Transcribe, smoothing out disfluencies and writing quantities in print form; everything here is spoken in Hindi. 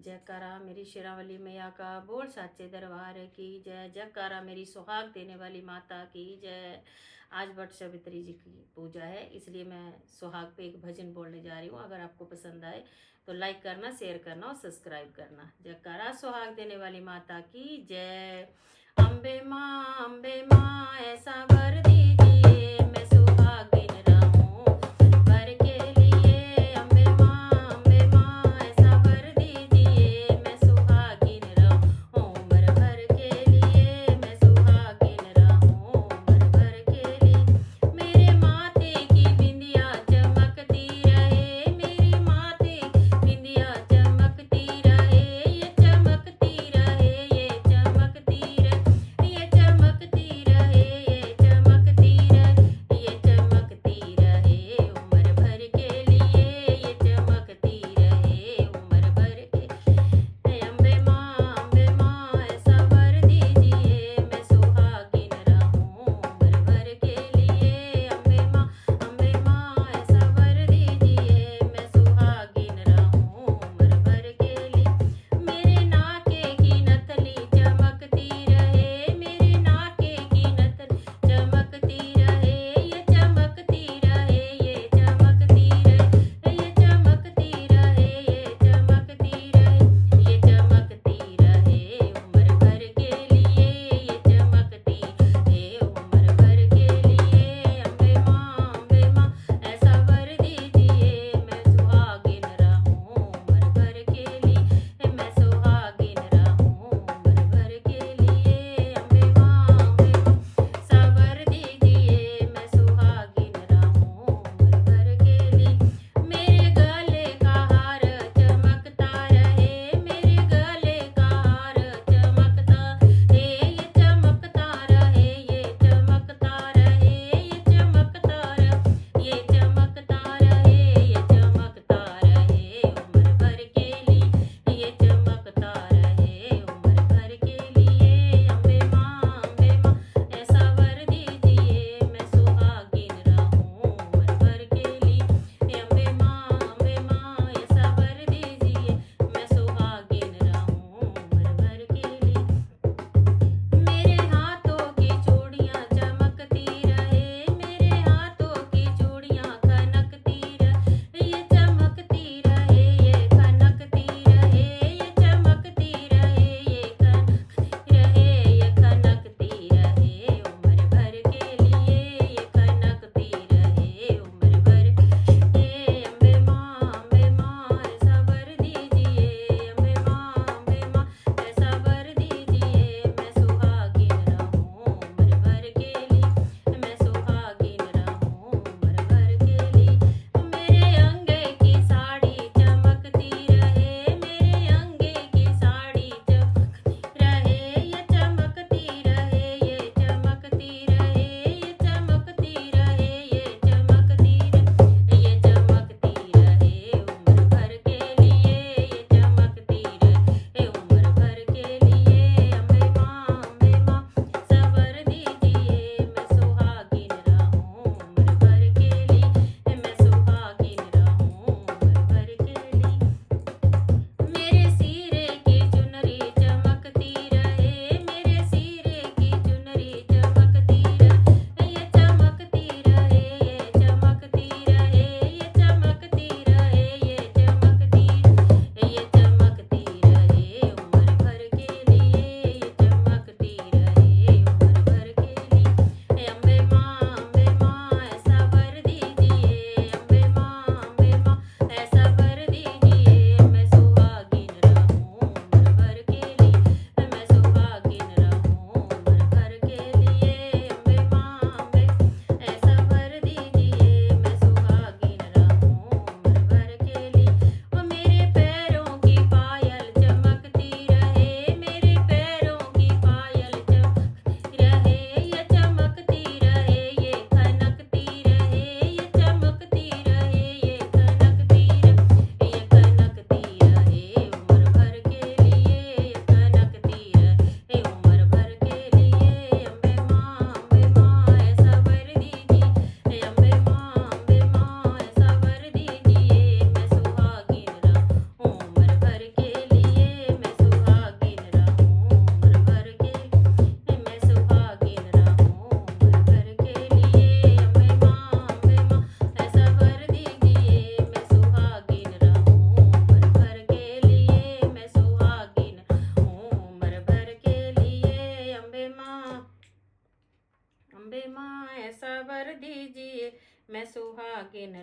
जयकारा मेरी शेरावाली मैया का, बोल साचे दरबार की जय। जयकारा मेरी सुहाग देने वाली माता की जय। आज वट सावित्री जी की पूजा है, इसलिए मैं सुहाग पे एक भजन बोलने जा रही हूँ। अगर आपको पसंद आए तो लाइक करना, शेयर करना और सब्सक्राइब करना। जयकारा सुहाग देने वाली माता की जय। अम्बे माँ ऐसा वर दीजिए, मैं सुहागिन रहूं वर के लिए। अम्बे माँ ऐसा वर दीजिए, मैं सुहागिन रहूं उम्र भर के लिए। मैं सुहागिन रहूं उम्र भर के लिए। मेरे माथे की बिंदिया चमकती रहे, मेरी माथे बिंदिया चमकती रहे, ये चमकती रहे, ये चमकती रहे, ये चमकती रहे, ये चमकती मैं सुहागिन